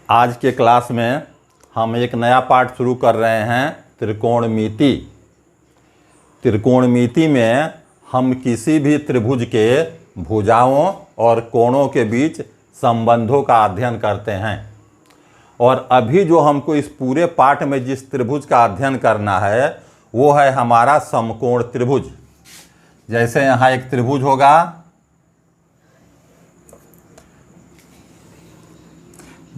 आज के क्लास में हम एक नया पाठ शुरू कर रहे हैं, त्रिकोणमिति। त्रिकोणमिति में हम किसी भी त्रिभुज के भुजाओं और कोणों के बीच संबंधों का अध्ययन करते हैं। और अभी जो हमको इस पूरे पाठ में जिस त्रिभुज का अध्ययन करना है वो है हमारा समकोण त्रिभुज। जैसे यहाँ एक त्रिभुज होगा,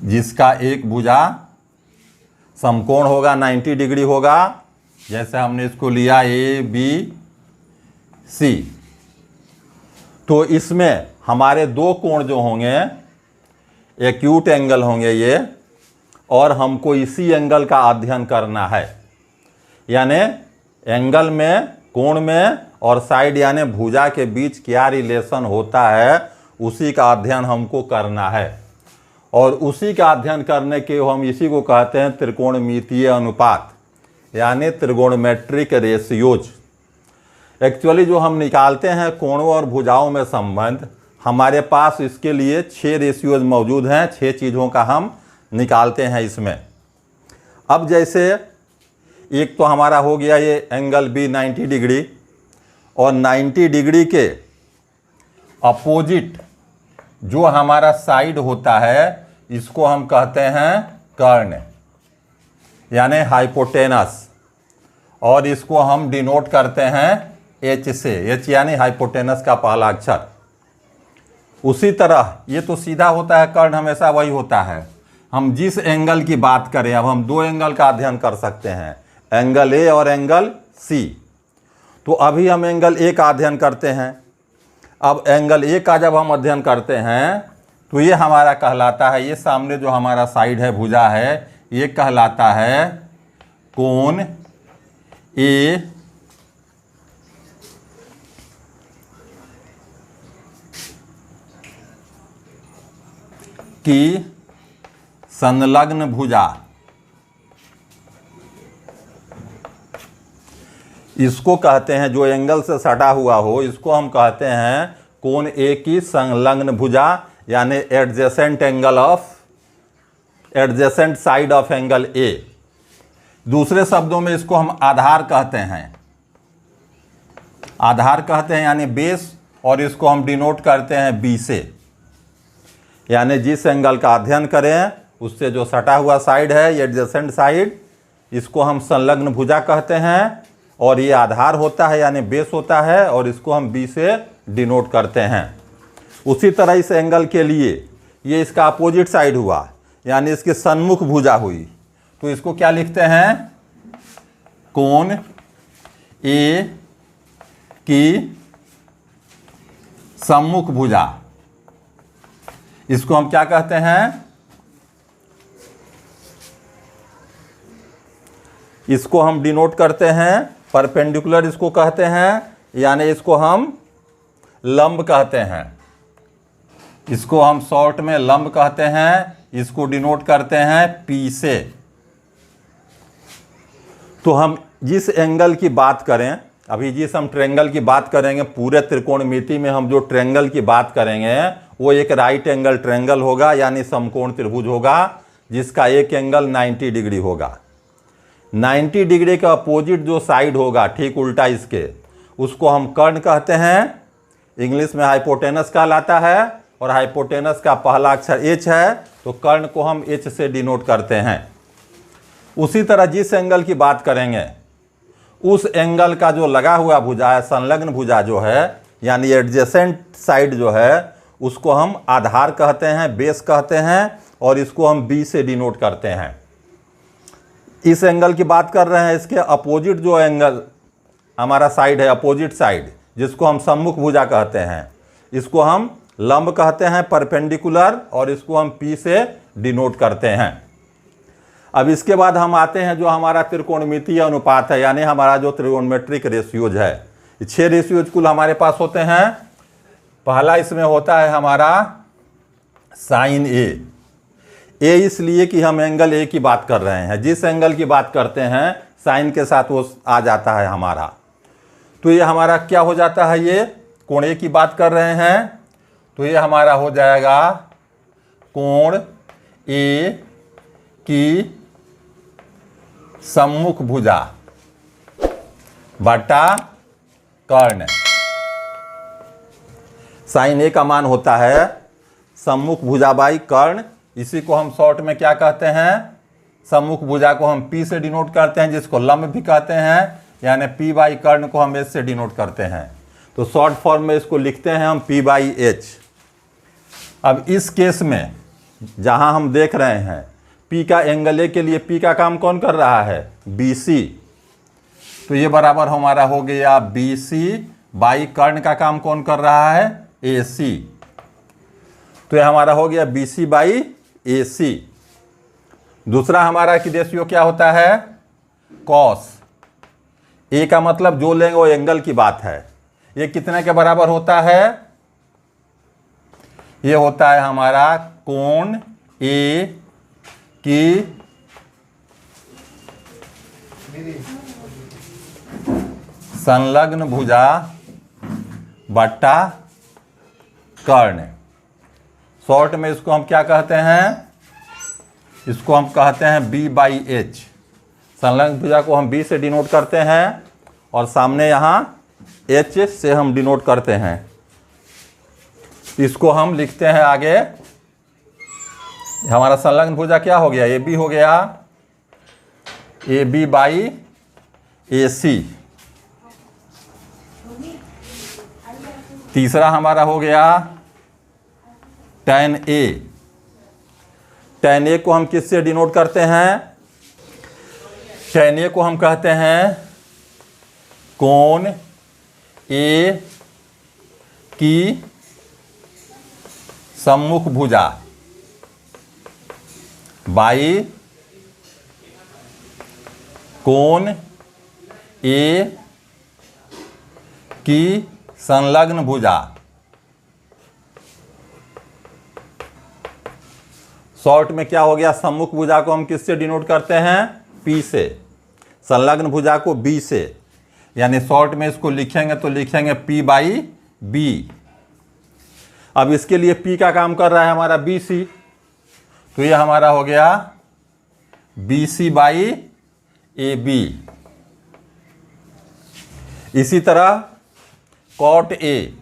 जिसका एक भुजा समकोण होगा, 90 डिग्री होगा। जैसे हमने इसको लिया ABC, तो इसमें हमारे दो कोण जो होंगे एक्यूट एंगल होंगे ये, और हमको इसी एंगल का अध्ययन करना है। यानी एंगल में, कोण में और साइड यानी भुजा के बीच क्या रिलेशन होता है उसी का अध्ययन हमको करना है। और उसी का अध्ययन करने के हम इसी को कहते हैं त्रिकोणमितीय अनुपात, यानी त्रिगोणमेट्रिक रेशियोज। एक्चुअली जो हम निकालते हैं कोणों और भुजाओं में संबंध, हमारे पास इसके लिए 6 रेशियोज मौजूद हैं। 6 चीज़ों का हम निकालते हैं इसमें। अब जैसे एक तो हमारा हो गया ये एंगल बी 90 डिग्री, और 90 डिग्री के अपोजिट जो हमारा साइड होता है इसको हम कहते हैं कर्ण, यानी हाइपोटेनस, और इसको हम डिनोट करते हैं एच से। एच यानी हाइपोटेनस का पहला अक्षर। उसी तरह ये तो सीधा होता है, कर्ण हमेशा वही होता है। हम जिस एंगल की बात करें, अब हम 2 एंगल का अध्ययन कर सकते हैं, एंगल ए और एंगल सी। तो अभी हम एंगल ए का अध्ययन करते हैं। अब एंगल ए का जब हम अध्ययन करते हैं तो ये हमारा कहलाता है, ये सामने जो हमारा साइड है, भुजा है, ये कहलाता है कोण ए की संलग्न भुजा। इसको कहते हैं, जो एंगल से सटा हुआ हो इसको हम कहते हैं कोण ए की संलग्न भुजा, यानी adjacent angle of, adjacent side of angle A. दूसरे शब्दों में इसको हम आधार कहते हैं। आधार कहते हैं यानी बेस, और इसको हम डिनोट करते हैं बी से। यानी जिस एंगल का अध्ययन करें उससे जो सटा हुआ साइड है, ये एडजेसेंट साइड, इसको हम संलग्न भुजा कहते हैं। और ये आधार होता है यानी बेस होता है, और इसको हम बी से डिनोट करते हैं। उसी तरह इस एंगल के लिए ये इसका अपोजिट साइड हुआ, यानी इसकी सन्मुख भुजा हुई, तो इसको क्या लिखते हैं, कोण ए की सम्मुख भुजा। इसको हम क्या कहते हैं, इसको हम डिनोट करते हैं परपेंडिकुलर, इसको कहते हैं, यानी इसको हम लंब कहते हैं। इसको हम शॉर्ट में लंब कहते हैं। इसको डिनोट करते हैं पी से। तो हम जिस एंगल की बात करें, अभी जिस हम ट्रायंगल की बात करेंगे, पूरे त्रिकोणमिति में हम जो ट्रायंगल की बात करेंगे वो एक राइट एंगल ट्रायंगल होगा, यानी समकोण त्रिभुज होगा, जिसका एक एंगल 90 डिग्री होगा। 90 डिग्री का अपोजिट जो साइड होगा, ठीक उल्टा इसके, उसको हम कर्ण कहते हैं। इंग्लिश में हाइपोटेनस कहलाता है, और हाइपोटेनस का पहला अक्षर एच है, तो कर्ण को हम एच से डिनोट करते हैं। उसी तरह जिस एंगल की बात करेंगे उस एंगल का जो लगा हुआ भुजा है, संलग्न भुजा जो है, यानी एडजेसेंट साइड जो है, उसको हम आधार कहते हैं, बेस कहते हैं, और इसको हम बी से डिनोट करते हैं। इस एंगल की बात कर रहे हैं, इसके अपोजिट जो एंगल हमारा साइड है, अपोजिट साइड, जिसको हम सम्मुख भुजा कहते हैं, इसको हम लंब कहते हैं, परपेंडिकुलर, और इसको हम पी से डिनोट करते हैं। अब इसके बाद हम आते हैं जो हमारा त्रिकोणमितीय अनुपात है, यानी हमारा जो त्रिगोणमेट्रिक रेशियोज है। 6 रेशियोज कुल हमारे पास होते हैं। पहला इसमें होता है हमारा साइन ए। ए इसलिए कि हम एंगल ए की बात कर रहे हैं। जिस एंगल की बात करते हैं साइन के साथ वो आ जाता है हमारा। तो ये हमारा क्या हो जाता है, ये कोण ए की बात कर रहे हैं, तो ये हमारा हो जाएगा कोण ए की सम्मुख भुजा बटा कर्ण। साइन ए का मान होता है सम्मुख भुजा बाई कर्ण। इसी को हम शॉर्ट में क्या कहते हैं, सम्मुख भुजा को हम पी से डिनोट करते हैं, जिसको लंब भी कहते हैं, यानी पी बाई कर्ण को हम एच से डिनोट करते हैं। तो शॉर्ट फॉर्म में इसको लिखते हैं हम पी बाई एच। अब इस केस में जहां हम देख रहे हैं पी का एंगल ए के लिए पी का काम कौन कर रहा है, बी सी। तो ये बराबर हमारा हो गया बी सी बाई कर्ण का काम कौन कर रहा है, ए सी। तो ये हमारा हो गया बी सी बाई ए सी। दूसरा हमारा की रेशियो क्या होता है, कॉस। ए का मतलब जो लेंगे वो एंगल की बात है। ये कितने के बराबर होता है, ये होता है हमारा कोण ए की संलग्न भुजा बट्टा कर्ण। शॉर्ट में इसको हम क्या कहते हैं, इसको हम कहते हैं बी बाई एच। संलग्न भुजा को हम बी से डिनोट करते हैं और सामने यहाँ एच से हम डिनोट करते हैं। इसको हम लिखते हैं आगे, हमारा संलग्न भुजा क्या हो गया, ए बी हो गया, ए बी बाई ए सी। तीसरा हमारा हो गया tan ए। tan ए को हम किससे डिनोट करते हैं, tan ए को हम कहते हैं कोण ए की सम्मुख भुजा बाई कोण ए की संलग्न भुजा। शॉर्ट में क्या हो गया, सम्मुख भुजा को हम किससे डिनोट करते हैं, पी से, संलग्न भुजा को बी से। यानी शॉर्ट में इसको लिखेंगे तो लिखेंगे पी बाई बी। अब इसके लिए पी का काम कर रहा है हमारा बी सी, तो ये हमारा हो गया b c by a b. इसी तरह कॉट ए,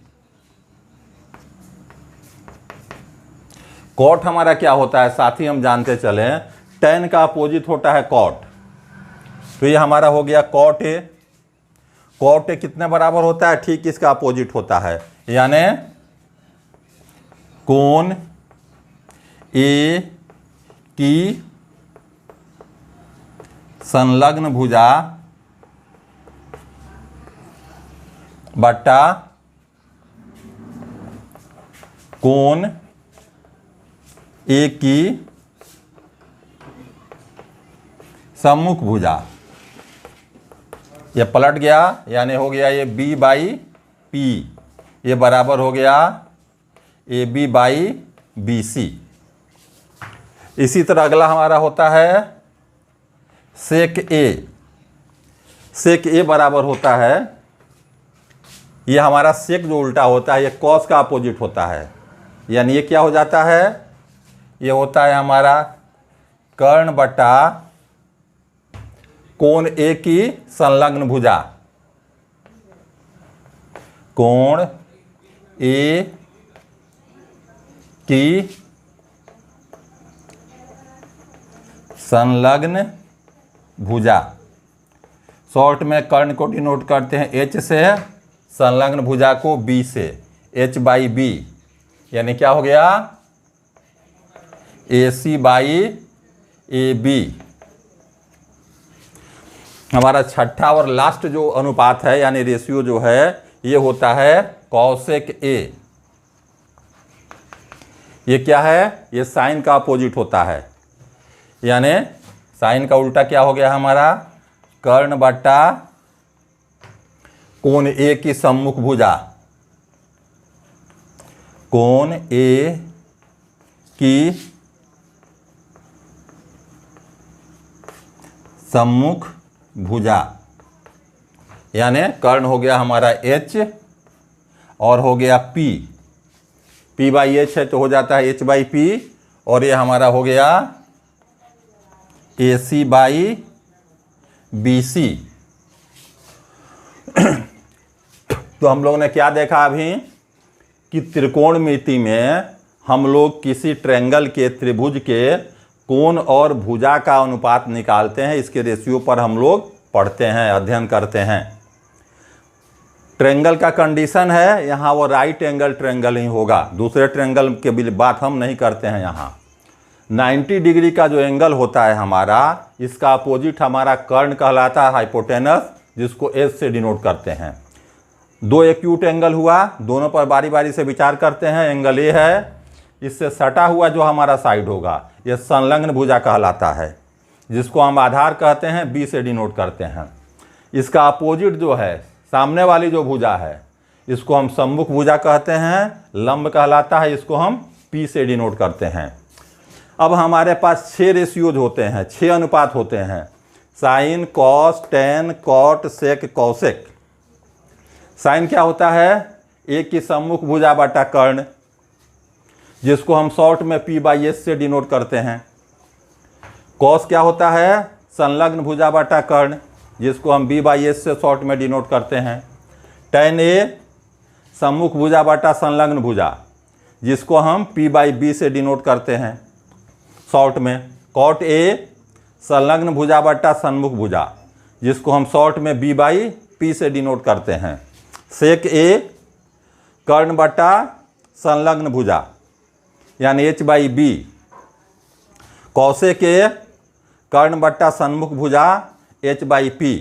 कॉट हमारा क्या होता है, साथ ही हम जानते चले, tan का अपोजिट होता है कॉट। तो ये हमारा हो गया कॉट ए। कॉट ए कितने बराबर होता है, ठीक इसका अपोजिट होता है, यानी कोण ए की संलग्न भुजा बट्टा कोण ए की सम्मुख भुजा। ये पलट गया, यानी हो गया ये बी बाई पी, ये बराबर हो गया a b by b c. इसी तरह अगला हमारा होता है सेक ए। सेक ए बराबर होता है, ये हमारा सेक जो उल्टा होता है ये कॉस का अपोजिट होता है, यानी ये क्या हो जाता है, ये होता है हमारा कर्ण बटा कोण ए की संलग्न भुजा। कोण ए की संलग्न भुजा। शॉर्ट में कर्ण को डिनोट करते हैं एच से, संलग्न भुजा को बी से, एच बाई बी, यानी क्या हो गया ए सी बाई ए बी। हमारा छठा और लास्ट जो अनुपात है यानी रेशियो जो है ये होता है कॉसेक ए। ये क्या है, ये साइन का अपोजिट होता है, यानी साइन का उल्टा क्या हो गया हमारा कर्ण बट्टा कोण ए की सम्मुख भुजा। कोण ए की सम्मुख भुजा, यानी कर्ण हो गया हमारा एच और हो गया पी, पी बाई एच है तो हो जाता है एच बाई पी, और ये हमारा हो गया AC बाई BC। तो हम लोग ने क्या देखा अभी कि त्रिकोणमिति में हम लोग किसी ट्रायंगल के त्रिभुज के कोण और भुजा का अनुपात निकालते हैं। इसके रेशियो पर हम लोग पढ़ते हैं, अध्ययन करते हैं। ट्रायंगल का कंडीशन है यहाँ वो राइट एंगल ट्रायंगल ही होगा, दूसरे ट्रायंगल के बात हम नहीं करते हैं। यहाँ 90 डिग्री का जो एंगल होता है हमारा, इसका अपोजिट हमारा कर्ण कहलाता है, हाइपोटेनस, जिसको एस से डिनोट करते हैं। दो एक्यूट एंगल हुआ, दोनों पर बारी बारी से विचार करते हैं। एंगल ए है, इससे सटा हुआ जो हमारा साइड होगा यह संलग्न भुजा कहलाता है, जिसको हम आधार कहते हैं, बी से डिनोट करते हैं। इसका अपोजिट जो है, सामने वाली जो भुजा है, इसको हम सम्मुख भुजा कहते हैं, लंब कहलाता है, इसको हम पी से डिनोट करते हैं। अब हमारे पास 6 रेशियोज होते हैं, 6 अनुपात होते हैं, साइन, कॉस, टेन, कॉट, सेक, कौसेक। साइन क्या होता है? एक की सम्मुख भुजा बटा कर्ण, जिसको हम शॉर्ट में P बाई एस से डिनोट करते हैं। कॉस क्या होता है? संलग्न भुजा बटा कर्ण, जिसको हम B बाई एस से शॉर्ट में डिनोट करते हैं। टेन ए सम्मुख भुजा बटा संलग्न भुजा, जिसको हम P बाई बी से डिनोट करते हैं शॉर्ट में। कॉट ए संलग्न भुजा बटा सन्मुख भुजा, जिसको हम शॉर्ट में B बाई P से डिनोट करते हैं। सेक ए कर्ण बटा संलग्न भुजा, यानी H बाई बी। कौसेक ए कर्ण बट्टा सन्मुख भुजा, H बाई पी।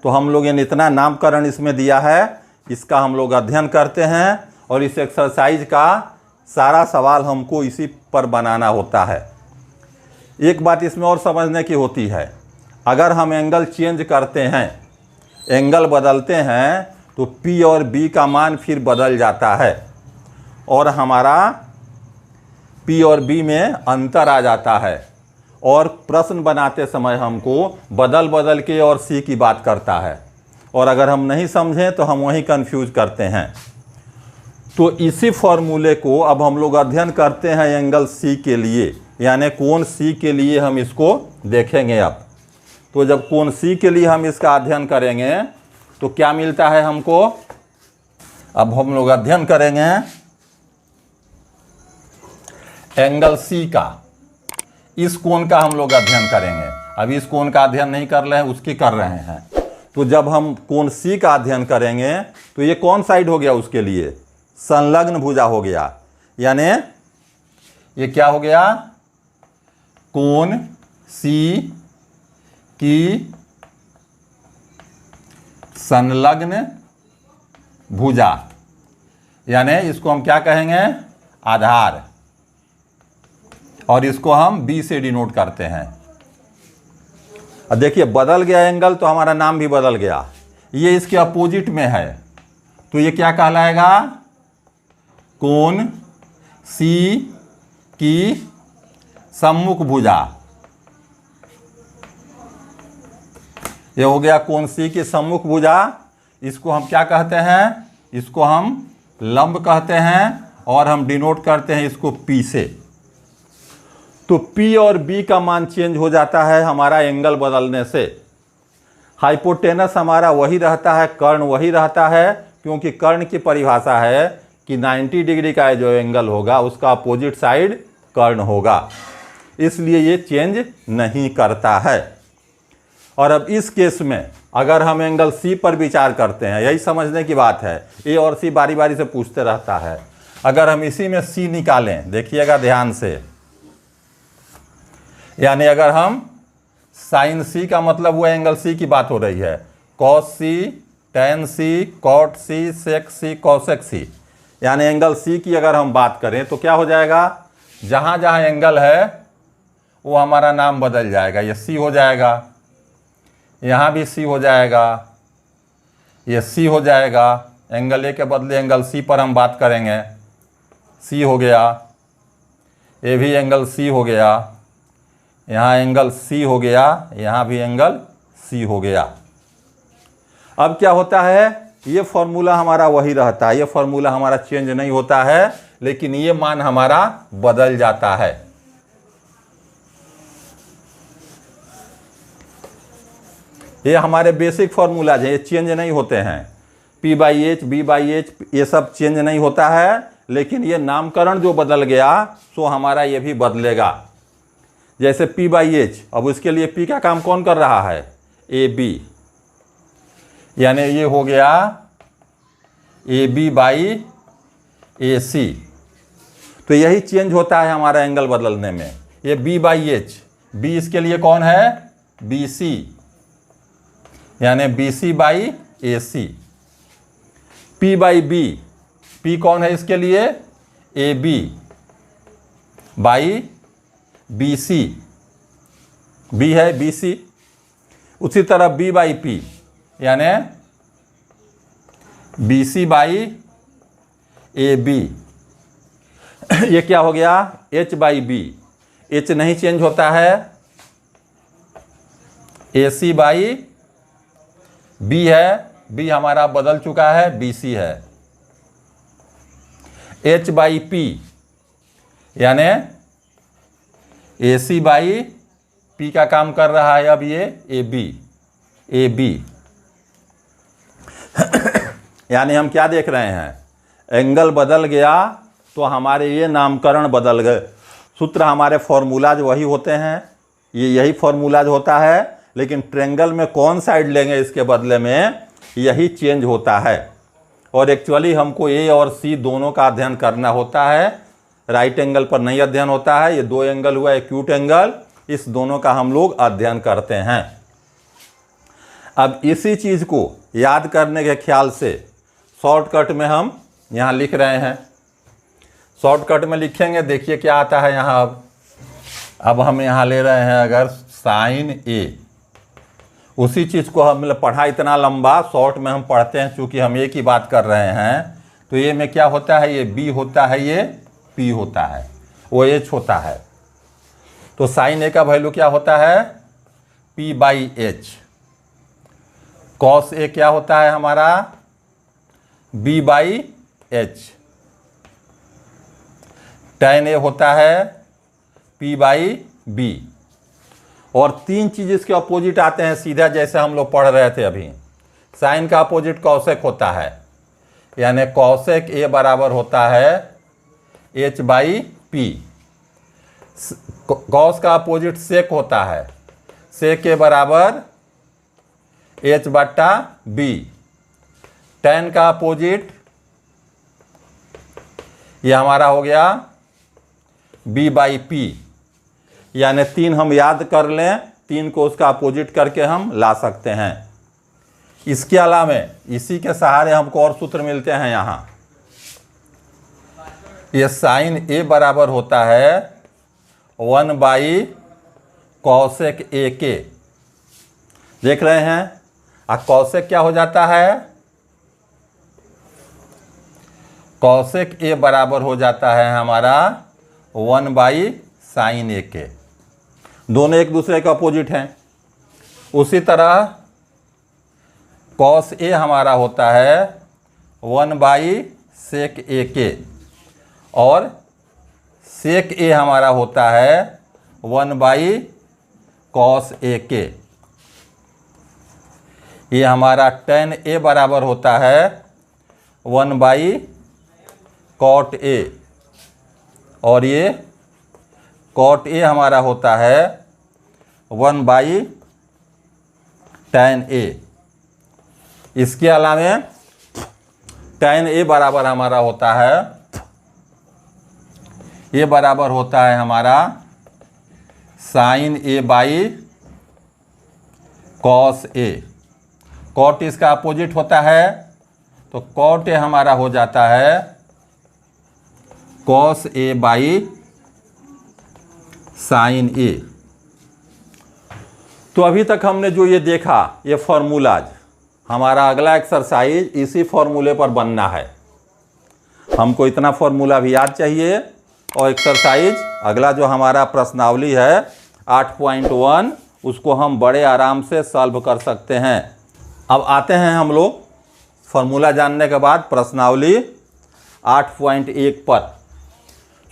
तो हम लोग ये इतना नामकरण इसमें दिया है, इसका हम लोग अध्ययन करते हैं और इस एक्सरसाइज का सारा सवाल हमको इसी पर बनाना होता है। एक बात इसमें और समझने की होती है, अगर हम एंगल चेंज करते हैं, एंगल बदलते हैं, तो P और B का मान फिर बदल जाता है और हमारा P और B में अंतर आ जाता है और प्रश्न बनाते समय हमको बदल बदल के और C की बात करता है, और अगर हम नहीं समझें तो हम वहीं कंफ्यूज करते हैं। तो इसी फॉर्मूले को अब हम लोग अध्ययन करते हैं एंगल C के लिए, यानी कोण C के लिए हम इसको देखेंगे अब। तो जब कोण C के लिए हम इसका अध्ययन करेंगे तो क्या मिलता है हमको? अब हम लोग अध्ययन करेंगे एंगल C का। इस कोण का हम लोग अध्ययन करेंगे। अभी इस कोण का अध्ययन नहीं कर रहे हैं, उसकी कर रहे हैं। तो जब हम कोण C का अध्ययन करेंगे तो ये कौन साइड हो गया उसके लिए? संलग्न भुजा हो गया, यानी ये क्या हो गया? कोण C की संलग्न भुजा, यानी इसको हम क्या कहेंगे? आधार, और इसको हम B से डिनोट करते हैं। अब देखिए बदल गया एंगल, तो हमारा नाम भी बदल गया। ये इसके अपोजिट में है, तो ये क्या कहलाएगा? कोण C की सम्मुख भुजा। ये हो गया कोण C की सम्मुख भुजा। इसको हम क्या कहते हैं? इसको हम लंब कहते हैं और हम डिनोट करते हैं इसको P से। तो P और B का मान चेंज हो जाता है हमारा एंगल बदलने से। हाइपोटेनस हमारा वही रहता है, कर्ण वही रहता है, क्योंकि कर्ण की परिभाषा है कि 90 डिग्री का जो एंगल होगा उसका अपोजिट साइड कर्ण होगा, इसलिए ये चेंज नहीं करता है। और अब इस केस में अगर हम एंगल C पर विचार करते हैं, यही समझने की बात है। A और C बारी बारी से पूछते रहता है। अगर हम इसी में C निकालें, देखिएगा ध्यान से, यानी अगर हम साइन C का मतलब वो एंगल C की बात हो रही है, cos C, tan C, cot C, sec C, cosec C, यानी एंगल C की अगर हम बात करें तो क्या हो जाएगा? जहाँ जहाँ एंगल है वो हमारा नाम बदल जाएगा। ये C हो जाएगा, यहाँ भी C हो जाएगा, ये C हो जाएगा। एंगल A के बदले एंगल C पर हम बात करेंगे, C हो गया। ये भी एंगल C हो गया, यहाँ एंगल C हो गया, यहाँ भी एंगल C हो गया। अब क्या होता है? ये फॉर्मूला हमारा वही रहता है, ये फॉर्मूला हमारा चेंज नहीं होता है, लेकिन ये मान हमारा बदल जाता है। ये हमारे बेसिक फार्मूलाज हैं, ये चेंज नहीं होते हैं। P/H, B/H ये सब चेंज नहीं होता है, लेकिन ये नामकरण जो बदल गया सो हमारा ये भी बदलेगा। जैसे P/H, अब उसके लिए P का काम कौन कर रहा है? AB, यानी ये हो गया AB/AC। तो यही चेंज होता है हमारा एंगल बदलने में। ये B/H, B इसके लिए कौन है? BC, यानी BC/AC। P/B, P कौन है इसके लिए? AB/BC, B है BC। उसी तरह B/P, यानी BC/AB। ये क्या हो गया? H/B, H नहीं चेंज होता है, AC/B है, B हमारा बदल चुका है, BC है। H/P, यानी AC/P का काम कर रहा है अब ये AB। यानी हम क्या देख रहे हैं? एंगल बदल गया तो हमारे ये नामकरण बदल गए। सूत्र हमारे फॉर्मूलाज वही होते हैं, ये यही फॉर्मूलाज होता है, लेकिन ट्रेंगल में कौन साइड लेंगे इसके बदले में यही चेंज होता है। और एक्चुअली हमको A और C दोनों का अध्ययन करना होता है, राइट एंगल पर नहीं अध्ययन होता है। ये दो एंगल हुआ एक्यूट एंगल, इस दोनों का हम लोग अध्ययन करते हैं। अब इसी चीज़ को याद करने के ख्याल से शॉर्टकट में हम यहाँ लिख रहे हैं। शॉर्टकट में लिखेंगे, देखिए क्या आता है यहाँ। अब हम यहाँ ले रहे हैं अगर साइन A, उसी चीज़ को हम पढ़ा इतना लंबा, शॉर्ट में हम पढ़ते हैं चूँकि हम एक ही बात कर रहे हैं। तो ये में क्या होता है? ये B होता है, ये P होता है, वो H होता है। तो साइन A का वैल्यू क्या होता है? P/H। कॉस A क्या होता है हमारा? B/H। tan A होता है P/B। और तीन चीज़ इसके अपोजिट आते हैं सीधा, जैसे हम लोग पढ़ रहे थे अभी। साइन का अपोजिट कॉसेक होता है, यानी कॉसेक A बराबर होता है H/P। कॉस का अपोजिट सेक होता है, सेक A बराबर H/B। tan का अपोजिट ये हमारा हो गया B/P। यानी तीन हम याद कर लें, तीन को उसका अपोजिट करके हम ला सकते हैं। इसके अलावा इसी के सहारे हमको और सूत्र मिलते हैं यहाँ। ये साइन A बराबर होता है 1/cosec AK। देख रहे हैं? कॉसेक क्या हो जाता है? कॉसेक A बराबर हो जाता है हमारा 1/sin AK। दोनों एक दूसरे के अपोजिट हैं। उसी तरह कॉस A हमारा होता है 1/sec AK, और सेक A हमारा होता है 1/cos AK। ये हमारा tan A बराबर होता है 1/cot A, और ये cot A हमारा होता है 1/tan A। इसके अलावा tan A बराबर हमारा होता है, ये बराबर होता है हमारा sin A/cos A। cot इसका अपोजिट होता है, तो cot A हमारा हो जाता है cos A/sin A। तो अभी तक हमने जो ये देखा, ये फॉर्मूलाज, हमारा अगला एक्सरसाइज इसी फॉर्मूले पर बनना है। हमको इतना फॉर्मूला भी याद चाहिए, और एक्सरसाइज अगला जो हमारा प्रश्नावली है 8.1, उसको हम बड़े आराम से सॉल्व कर सकते हैं। अब आते हैं हम लोग फॉर्मूला जानने के बाद प्रश्नावली 8.1 पर,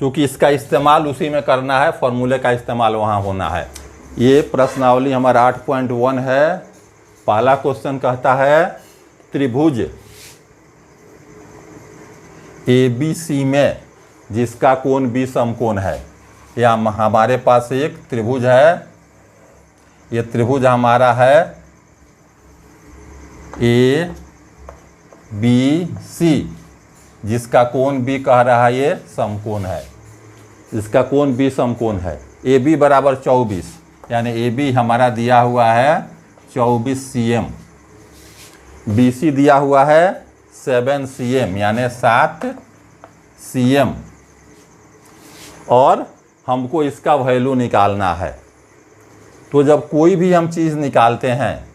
क्योंकि इसका इस्तेमाल उसी में करना है, फॉर्मूले का इस्तेमाल वहाँ होना है। ये प्रश्नावली हमारा 8.1 है। पहला क्वेश्चन कहता है त्रिभुज ABC में जिसका कोण B समकोण है। या हमारे पास एक त्रिभुज है, ये त्रिभुज हमारा है ABC जिसका कोण B कह रहा है ये समकोण है, जिसका कोण B समकोण है। AB बराबर 24, यानी AB हमारा दिया हुआ है 24 cm, BC दिया हुआ है 7 cm यानी 7 cm, और हमको इसका वैल्यू निकालना है। तो जब कोई भी हम चीज़ निकालते हैं,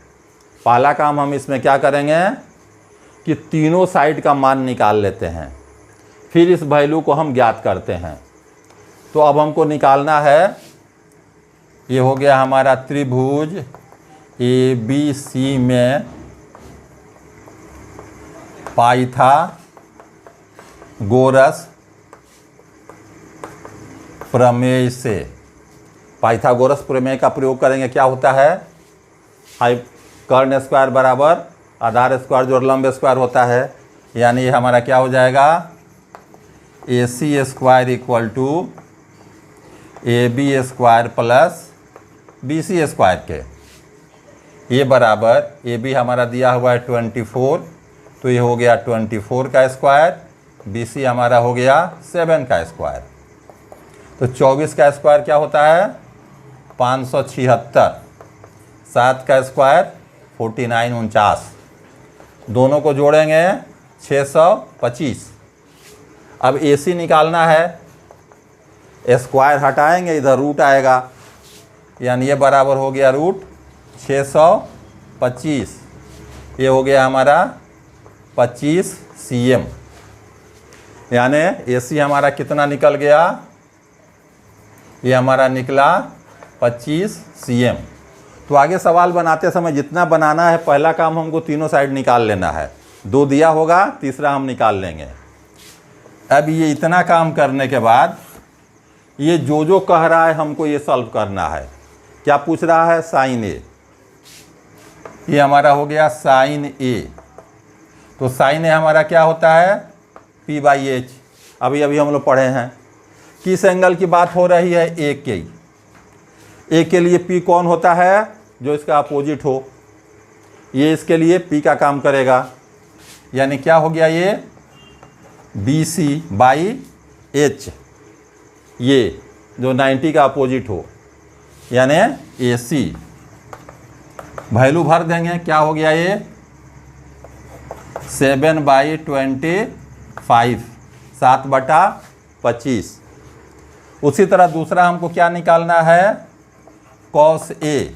पहला काम हम इसमें क्या करेंगे कि तीनों साइड का मान निकाल लेते हैं, फिर इस वैल्यू को हम ज्ञात करते हैं। तो अब हमको निकालना है, ये हो गया हमारा त्रिभुज ABC में पाइथागोरस प्रमेय से। पाइथागोरस प्रमेय का प्रयोग करेंगे, क्या होता है, कर्ण स्क्वायर बराबर आधार स्क्वायर जोड़ लंब स्क्वायर होता है। यानी ये हमारा क्या हो जाएगा, AC square equal to AB square plus BC square के। ये बराबर AB हमारा दिया हुआ है 24, तो ये हो गया 24 का स्क्वायर, BC हमारा हो गया 7 का स्क्वायर। तो 24 का स्क्वायर क्या होता है 576, 7 का स्क्वायर 49, दोनों को जोड़ेंगे 625। अब AC निकालना है, स्क्वायर हटाएंगे इधर रूट आएगा, यानी ये बराबर हो गया रूट 625, ये हो गया हमारा 25 cm। यानी AC हमारा कितना निकल गया, ये हमारा निकला 25 cm। तो आगे सवाल बनाते समय जितना बनाना है, पहला काम हमको तीनों साइड निकाल लेना है, 2 दिया होगा, तीसरा हम निकाल लेंगे। अब ये इतना काम करने के बाद ये जो कह रहा है हमको ये सॉल्व करना है। क्या पूछ रहा है, साइन A, ये हमारा हो गया साइन A। तो साइन A हमारा क्या होता है P/H। अभी हम लोग पढ़े हैं, किस एंगल की बात हो रही है, A के लिए P कौन होता है, जो इसका अपोजिट हो। ये इसके लिए P का काम करेगा, यानी क्या हो गया ये BC/H, ये जो 90 का अपोजिट हो, यानी AC। वैल्यू भर देंगे, क्या हो गया ये 7/25, 7/25। उसी तरह दूसरा हमको क्या निकालना है, cos A।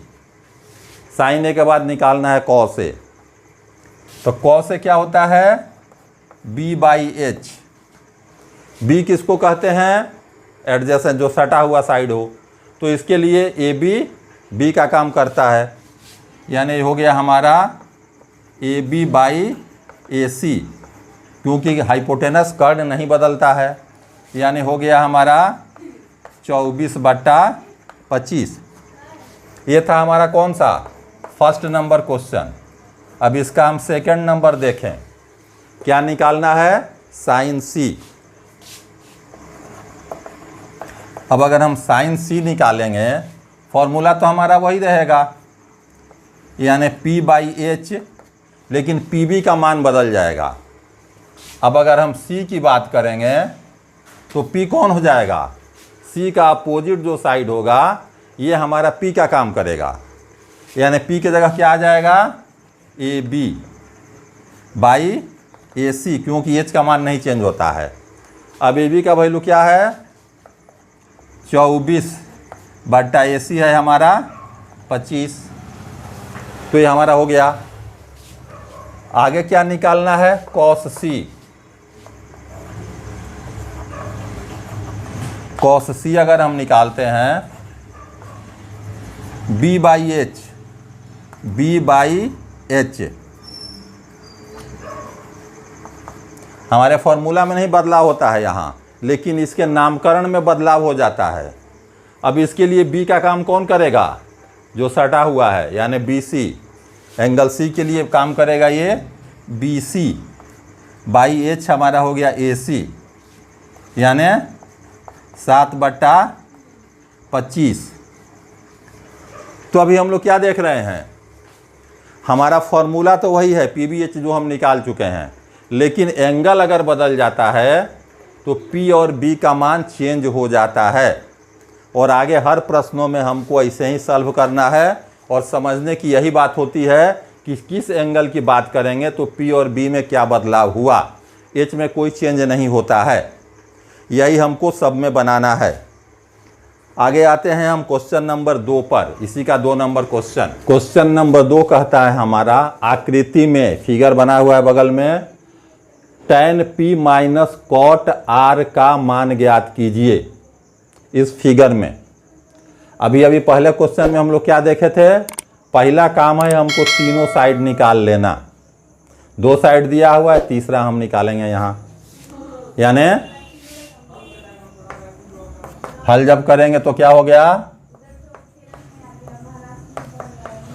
साइन A के बाद निकालना है cos A। तो cos A क्या होता है B/H। B किसको कहते हैं, एडजेसेंट, जो सटा हुआ साइड हो। तो इसके लिए AB B का काम करता है, यानी हो गया हमारा AB/AC, क्योंकि हाइपोटेनस कर्ण नहीं बदलता है, यानी हो गया हमारा 24/25। ये था हमारा कौन सा, फर्स्ट नंबर क्वेश्चन। अब इसका हम सेकंड नंबर देखें, क्या निकालना है, साइन C। अब अगर हम साइन C निकालेंगे, फॉर्मूला तो हमारा वही रहेगा, यानी P/H, लेकिन PB का मान बदल जाएगा। अब अगर हम C की बात करेंगे तो P कौन हो जाएगा, C का अपोजिट जो साइड होगा ये हमारा P का काम करेगा, यानी P की जगह क्या आ जाएगा AB/AC, क्योंकि H का मान नहीं चेंज होता है। अब AB का वैल्यू क्या है 24/AC है हमारा 25, तो ये हमारा हो गया। आगे क्या निकालना है, cos C। cos C अगर हम निकालते हैं B/H, हमारे फॉर्मूला में नहीं बदलाव होता है यहाँ, लेकिन इसके नामकरण में बदलाव हो जाता है। अब इसके लिए B का काम कौन करेगा, जो सटा हुआ है, यानी BC। एंगल सी के लिए काम करेगा ये BC बाई H हमारा हो गया AC, यानी 7/25। तो अभी हम लोग क्या देख रहे हैं, हमारा फॉर्मूला तो वही है PBH जो हम निकाल चुके हैं, लेकिन एंगल अगर बदल जाता है तो P और B का मान चेंज हो जाता है। और आगे हर प्रश्नों में हमको ऐसे ही सॉल्व करना है और समझने की यही बात होती है कि किस एंगल की बात करेंगे तो P और B में क्या बदलाव हुआ, H में कोई चेंज नहीं होता है। यही हमको सब में बनाना है। आगे आते हैं हम क्वेश्चन नंबर 2 पर, इसी का 2 नंबर क्वेश्चन। क्वेश्चन नंबर 2 कहता है हमारा, आकृति में फिगर बना हुआ है बगल में, tan P minus cot R का मान ज्ञात कीजिए। इस फिगर में अभी पहले क्वेश्चन में हम लोग क्या देखे थे, पहला काम है हमको तीनों साइड निकाल लेना। 2 साइड दिया हुआ है, तीसरा हम निकालेंगे यहाँ। यानी हल जब करेंगे तो क्या हो गया,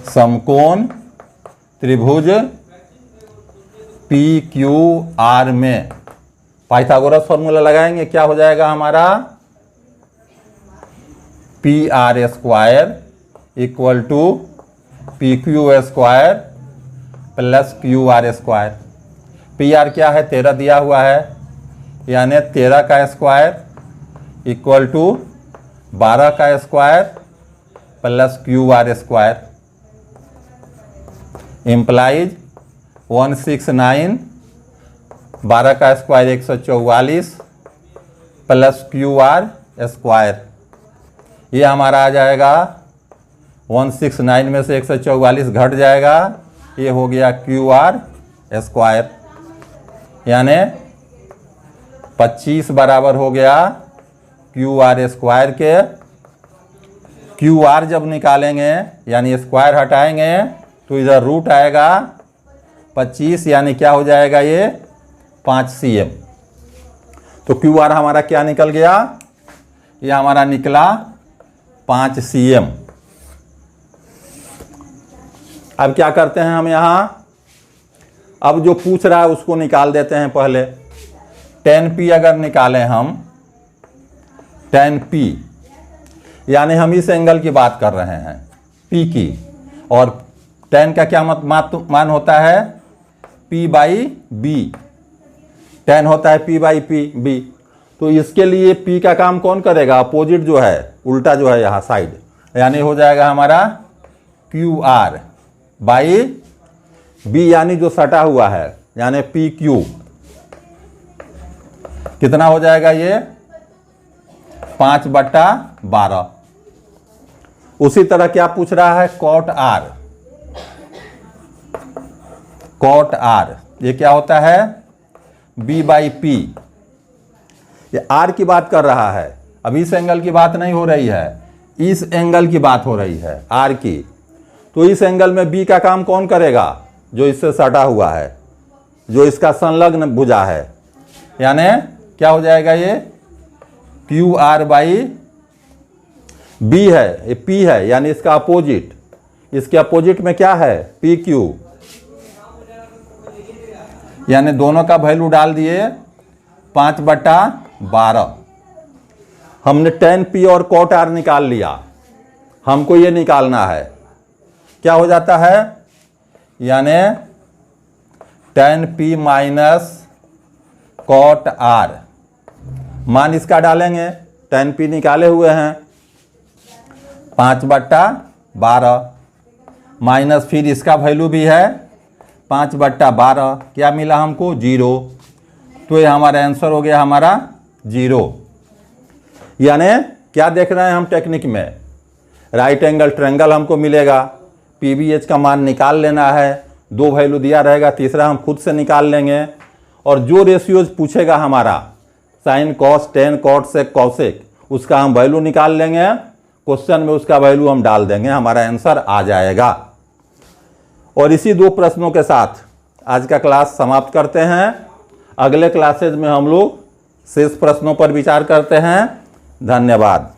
समकोण त्रिभुज PQR में पाइथागोरस फॉर्मूला लगाएंगे, क्या हो जाएगा हमारा, PR square equal to PQ square plus QR square. PR क्या है, 13 दिया हुआ है, यानी 13 का स्क्वायर इक्वल टू 12 का square plus QR square, implies 169, 12 का स्क्वायर 144 प्लस QR स्क्वायर। ये हमारा आ जाएगा 169 में से 144 घट जाएगा, ये हो गया QR स्क्वायर, यानी 25 बराबर हो गया QR स्क्वायर के। QR जब निकालेंगे यानी स्क्वायर हटाएंगे तो इधर रूट आएगा 25, यानी क्या हो जाएगा ये 5 cm। तो QR हमारा क्या निकल गया, ये हमारा निकला 5 cm। अब क्या करते हैं हम यहाँ, अब जो पूछ रहा है उसको निकाल देते हैं पहले। tan P अगर निकालें हम, tan P यानी हम इस एंगल की बात कर रहे हैं P की, और tan का क्या मान होता है, P/B। tan होता है P/B। तो इसके लिए P का काम कौन करेगा, अपोजिट जो है, उल्टा जो है यहाँ साइड, यानी हो जाएगा हमारा QR/B, यानी जो सटा हुआ है, यानी PQ कितना हो जाएगा ये 5/12। उसी तरह क्या पूछ रहा है, cot R। cot R ये क्या होता है, B/P। ये R की बात कर रहा है, अब इस एंगल की बात नहीं हो रही है, इस एंगल की बात हो रही है R की। तो इस एंगल में B का काम कौन करेगा, जो इससे सटा हुआ है, जो इसका संलग्न भुजा है, यानी क्या हो जाएगा ये QR/B है, ये P है, यानी इसका अपोजिट, इसके अपोजिट में क्या है PQ, यानी दोनों का वैल्यू डाल दिए 5/12। हमने tan P और cot R निकाल लिया, हमको ये निकालना है, क्या हो जाता है, यानी tan P minus cot R, मान इसका डालेंगे, tan P निकाले हुए हैं 5/12 माइनस फिर इसका वैल्यू भी है 5/12, क्या मिला हमको 0। तो ये हमारा आंसर हो गया हमारा 0। यानी क्या देख रहे हैं हम टेक्निक में, राइट एंगल ट्रायंगल हमको मिलेगा, PBH का मान निकाल लेना है, 2 वैल्यू दिया रहेगा, तीसरा हम खुद से निकाल लेंगे, और जो रेशियोज पूछेगा हमारा sine cos tan cot sec cosec, उसका हम वैल्यू निकाल लेंगे, क्वेश्चन में उसका वैल्यू हम डाल देंगे, हमारा आंसर आ जाएगा। और इसी 2 प्रश्नों के साथ आज का क्लास समाप्त करते हैं। अगले क्लासेज में हम लोग शेष प्रश्नों पर विचार करते हैं। धन्यवाद।